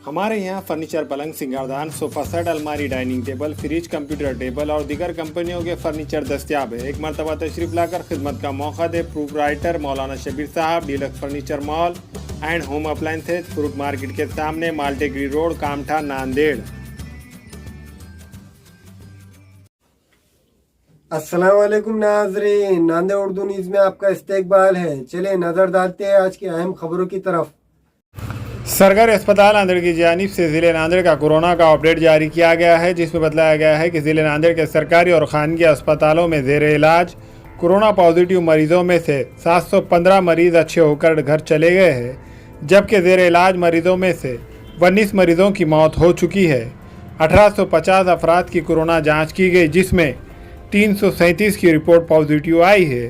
हमारे यहाँ फर्नीचर, पलंग, सिंगारदान, सोफा सेट, अलमारी, dining table, fridge, computer table और दीगर कंपनियों के फर्नीचर दस्तियाब है। एक मरतबा तशरीफ लाकर खिदमत का मौका दे। प्रोप्राइटर मौलाना शबीर साहब, deluxe furniture mall and home appliances, fruit market के सामने, माल्टेगरी रोड, कामठा, नांदेड़। अस्सलाम वालेकुम नाज़रीन, नांदेड़ उर्दू न्यूज़ में आपका इस्तकबाल है। चलिए नज़र डालते हैं आज की अहम खबरों की तरफ। सरकारी अस्पताल नांदेड़ की जानिब से ज़िले नांदेड़ का कोरोना का अपडेट जारी किया गया है, जिसमें बतलाया गया है कि ज़िले नांदेड़ के सरकारी और खानगी अस्पतालों में ज़ेर इलाज कोरोना पॉजिटिव मरीजों में से 715 मरीज अच्छे होकर घर चले गए हैं, जबकि ज़ेर इलाज मरीजों में से 19 मरीजों की मौत हो चुकी है। 1850 अफराद की कोरोना जाँच की गई, जिसमें 337 की रिपोर्ट पॉजिटिव आई है।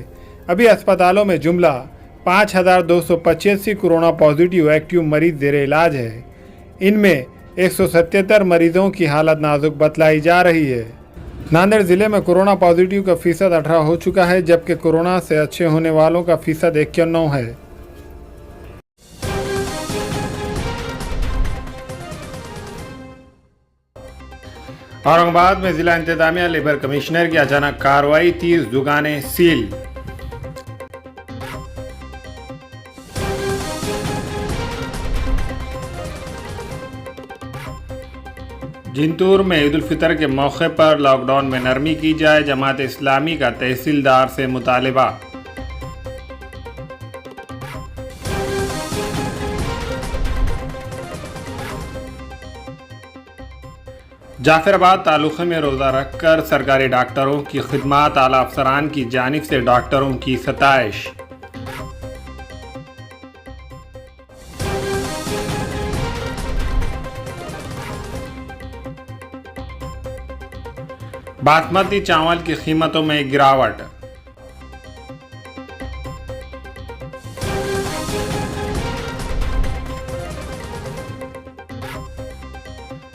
अभी अस्पतालों में जुमला 5285 कोरोना पॉजिटिव एक्टिव मरीज ज़ेर इलाज है। इनमें 177 मरीजों की हालत नाजुक बतलाई जा रही है। नांदेड़ ज़िले में कोरोना पॉजिटिव का फीसद 18 हो चुका है, जबकि कोरोना से अच्छे होने वालों का फीसद 91 है। औरंगाबाद में जिला इंतजामिया लेबर कमिश्नर की अचानक कार्रवाई, 30 दुकानें सील। जिंतूर में ईद उल फितर के मौके पर लॉकडाउन में नरमी की जाए, जमात इस्लामी का तहसीलदार से मुतालिबा। जाफराबाद तालुक़े में रोज़ा रखकर सरकारी डॉक्टरों की खिदमत, आला अफसरान की जानिब से डॉक्टरों की सताइश। बासमती चावल की कीमतों में गिरावट।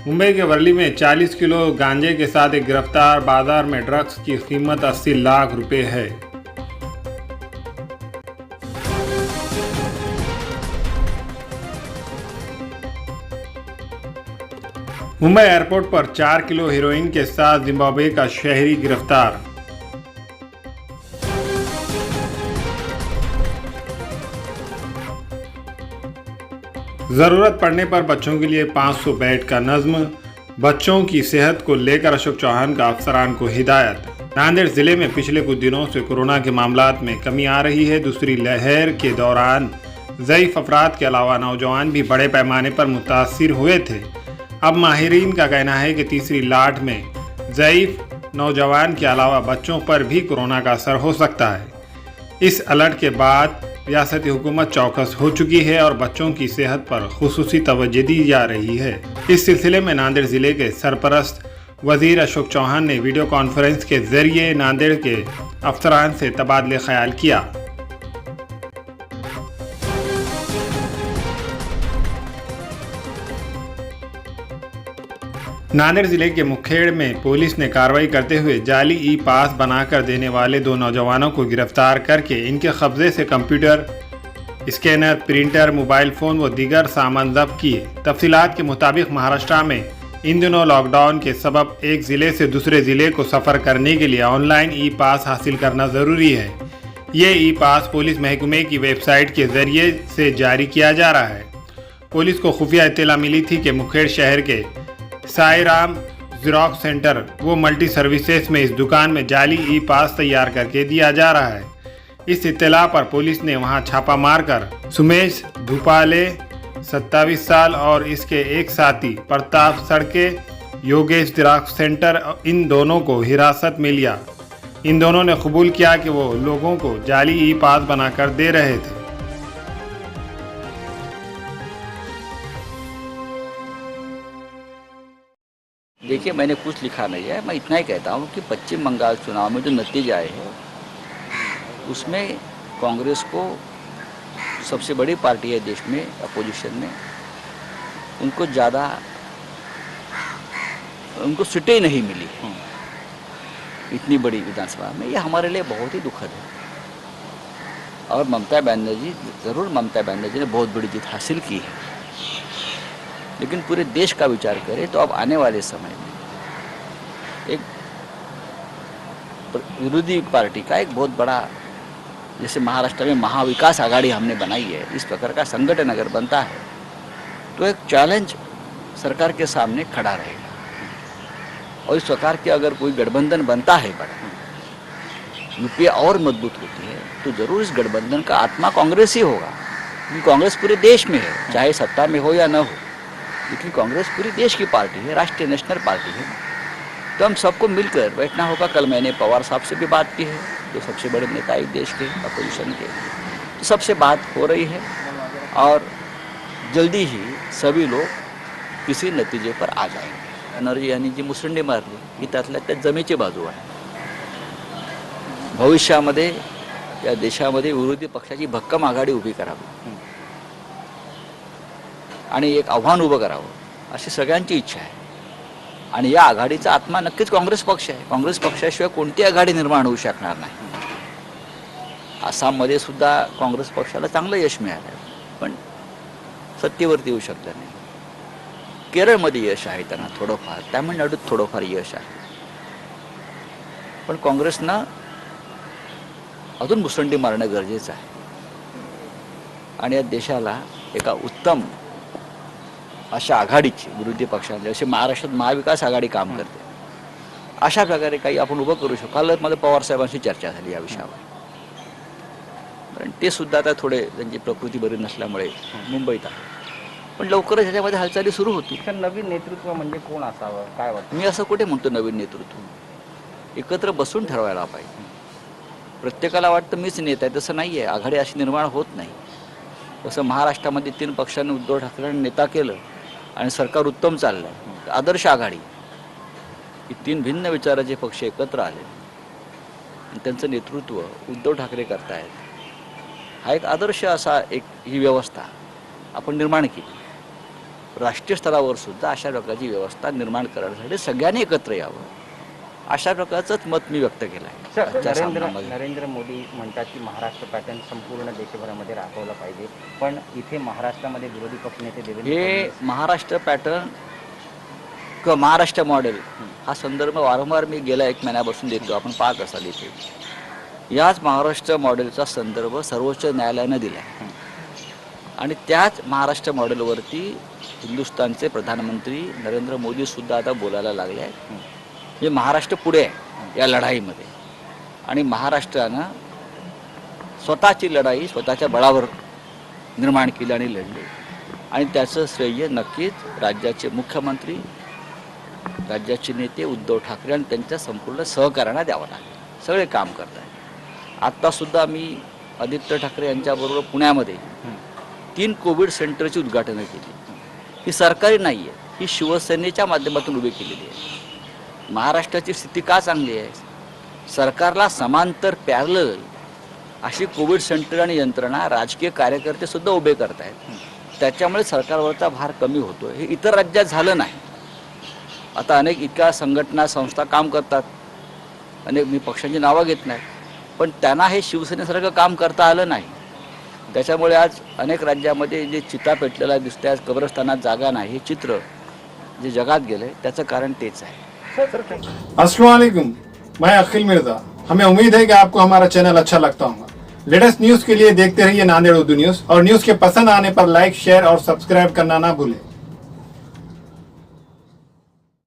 मुंबई के वर्ली में 40 किलो गांजे के साथ एक गिरफ्तार। बाजार में ड्रग्स की कीमत 80 लाख रुपए है। मुंबई एयरपोर्ट पर 4 किलो हेरोइन के साथ जिम्बाब्वे का शहरी गिरफ्तार। ज़रूरत पड़ने पर बच्चों के लिए 500 बेड का नज़्म। बच्चों की सेहत को लेकर अशोक चौहान का अफसरान को हिदायत। नांदेड़ जिले में पिछले कुछ दिनों से कोरोना के मामलात में कमी आ रही है। दूसरी लहर के दौरान ज़ईफ़ अफराद के अलावा नौजवान भी बड़े पैमाने पर मुतासिर हुए थे। अब माहिरीन का कहना है कि तीसरी लाट में ज़ईफ़ नौजवान के अलावा बच्चों पर भी कोरोना का असर हो सकता है। इस अलर्ट के बाद रियासती हुकूमत चौकस हो चुकी है और बच्चों की सेहत पर खुसूसी तवज्जो दी जा रही है। इस सिलसिले में नांदेड़ ज़िले के सरपरस्त वज़ीर अशोक चौहान ने वीडियो कॉन्फ्रेंस के ज़रिए नांदेड़ के अफसरान से तबादले ख्याल किया। नांदेड़ जिले के मुखेड़ में पुलिस ने कार्रवाई करते हुए जाली ई पास बनाकर देने वाले 2 नौजवानों को गिरफ्तार करके इनके कब्जे से computer, scanner, printer, mobile phone व दीगर सामान जब्त किए। तफसीलात के मुताबिक महाराष्ट्र में इन दिनों लॉकडाउन के सबब एक ज़िले से दूसरे ज़िले को सफ़र करने के लिए ऑनलाइन ई पास हासिल करना ज़रूरी है। ये ई पास पुलिस महकमे की वेबसाइट के ज़रिए से जारी किया जा रहा है। पुलिस को खुफिया इत्तला मिली थी कि मुखेड़ शहर के साईराम ज़ेरॉक्स सेंटर वो मल्टी सर्विसेज में इस दुकान में जाली ई पास तैयार करके दिया जा रहा है। इस इत्तला पर पुलिस ने वहां छापा मारकर सुमेश धुपाले 27 साल और इसके एक साथी प्रताप सड़के योगेश ज़ेरॉक्स सेंटर, इन दोनों को हिरासत में लिया। इन दोनों ने कबूल किया कि वो लोगों को जाली ई पास बनाकर दे रहे थे। देखिए, मैंने कुछ लिखा नहीं है। मैं इतना ही कहता हूँ कि पश्चिम बंगाल चुनाव में जो नतीजे आए हैं उसमें कांग्रेस को सबसे बड़ी पार्टी है देश में अपोजिशन में, उनको सीटें नहीं मिली इतनी बड़ी विधानसभा में। ये हमारे लिए बहुत ही दुखद है। और ममता बनर्जी ने बहुत बड़ी जीत हासिल की है। लेकिन पूरे देश का विचार करें तो अब आने वाले समय में एक विरोधी पार्टी का एक बहुत बड़ा, जैसे महाराष्ट्र में महाविकास आघाड़ी हमने बनाई है, इस प्रकार का संगठन अगर बनता है तो एक चैलेंज सरकार के सामने खड़ा रहेगा। और इस प्रकार के अगर कोई गठबंधन बनता है बड़ा, यूपीए और मजबूत होती है, तो जरूर इस गठबंधन का आत्मा कांग्रेस ही होगा। क्योंकि कांग्रेस पूरे देश में है, चाहे सत्ता में हो या न हो, लेकिन कांग्रेस पूरी देश की पार्टी है, राष्ट्रीय नेशनल पार्टी है। तो हम सबको मिलकर बैठना होगा। कल मैंने पवार साहब से भी बात की है, जो सबसे बड़े नेता एक देश के अपोजिशन के, तो सबसे बात हो रही है और जल्दी ही सभी लोग किसी नतीजे पर आ जाएंगे। एनर्जी यांनी जी मुसंडी मारली ही त्यातल्या त्यात जमेची बाजू आहे। भविष्यामध्ये या देशामध्ये विरोधी पक्षाची भक्कम आघाडी उभी करावी आणि एक आव्हान उभं करावं अशी सगळ्यांची इच्छा आहे। आणि या आघाडीचा आत्मा नक्कीच काँग्रेस पक्ष आहे। काँग्रेस पक्षाशिवाय कोणती आघाडी निर्माण होऊ शकणार नाही। आसाममध्ये सुद्धा काँग्रेस पक्षाला चांगलं यश मिळालं, पण सत्तेवरती येऊ शकलं नाही। केरळमध्ये यश आहे त्यांना थोडंफार, तामिळनाडूत थोडंफार यश आहे, पण काँग्रेसनं अजून मुसंडी मारणं गरजेचं आहे आणि या देशाला एका उत्तम अशा आघाडीची, विरोधी पक्षांची, अशी महाराष्ट्रात महाविकास आघाडी काम करते, अशा प्रकारे काही आपण उभं करू शकतो। काल मला पवार साहेबांशी चर्चा झाली या विषयावर, कारण ते सुद्धा आता थोडे त्यांची प्रकृती बरी नसल्यामुळे मुंबईत आहे, पण लवकरच ह्याच्यामध्ये हालचाली सुरू होतील। नवीन नेतृत्व म्हणजे कोण असावं काय वाटतं? मी असं कुठे म्हणतो नवीन नेतृत्व, एकत्र बसून ठरवायला पाहिजे। प्रत्येकाला वाटतं मीच नेता आहे, तसं नाही आहे। आघाडी अशी निर्माण होत नाही। जसं महाराष्ट्रामध्ये 3 पक्षांनी उद्धव ठाकरेंनी नेता केलं आणि सरकार उत्तम चाललं, आदर्श आघाडी ही 3 भिन्न विचाराचे पक्ष एकत्र आले आणि त्यांचं नेतृत्व उद्धव ठाकरे करतायत। हा एक आदर्श असा ही व्यवस्था आपण निर्माण केली। राष्ट्रीय स्तरावर सुद्धा अशा प्रकारची व्यवस्था निर्माण करण्यासाठी सगळ्यांनी एकत्र यावं, अशा प्रकारचंच मत मी व्यक्त केलं आहे। नरेंद्र मोदी म्हणतात की महाराष्ट्र पॅटर्न संपूर्ण देशभरामध्ये राबवला पाहिजे, पण इथे महाराष्ट्रामध्ये विरोधी पक्षनेते देवेंद्र हे महाराष्ट्र पॅटर्न किंवा महाराष्ट्र मॉडेल हा संदर्भ वारंवार मी गेल्या 1 महिन्यापासून देतो, आपण पाहत असाल इथे। याच महाराष्ट्र मॉडेलचा संदर्भ सर्वोच्च न्यायालयानं दिला आहे आणि त्याच महाराष्ट्र मॉडेलवरती हिंदुस्थानचे प्रधानमंत्री नरेंद्र मोदी सुद्धा आता बोलायला लागले आहेत। हे महाराष्ट्र पुढे आहे या लढाईमध्ये आणि महाराष्ट्रानं स्वतःची लढाई स्वतःच्या बळावर निर्माण केली आणि लढली आणि त्याचं श्रेय नक्कीच राज्याचे मुख्यमंत्री, राज्याचे नेते उद्धव ठाकरे आणि त्यांच्या संपूर्ण सहकार्यांना द्यावं लागेल। सगळे काम करत आहेत। आत्तासुद्धा मी आदित्य ठाकरे यांच्याबरोबर पुण्यामध्ये 3 कोविड सेंटरची उद्घाटनं केली। ही सरकारी नाही आहे, ही शिवसेनेच्या माध्यमातून उभी केलेली आहे। महाराष्ट्राची स्थिती का चांगली आहे? सरकारला समांतर पॅरलल अशी कोविड सेंटर आणि यंत्रणा राजकीय कार्यकर्ते सुद्धा उभे करत आहेत, त्याच्यामुळे सरकारवरचा भार कमी होतो। हे इतर राज्यात झालं नाही। आता अनेक इतक्या संघटना संस्था काम करतात, अनेक मी पक्षांची नावं घेत नाही, पण त्यांना हे शिवसेनेसारखं काम करता आलं नाही। त्याच्यामुळे आज अनेक राज्यामध्ये जे चिता पेटलेला दिसतंय, आज कब्रस्तानात जागा नाही, हे चित्र जे जगात गेलंय त्याचं कारण तेच आहे। अस्सलाम वालेकुम, मैं अखिल मिर्जा। हमें उम्मीद है कि आपको हमारा चैनल अच्छा लगता होगा। लेटेस्ट न्यूज के लिए देखते रहिए नांदेड़ उर्दू न्यूज और न्यूज के पसंद आने पर लाइक, शेयर और सब्सक्राइब करना ना भूलें।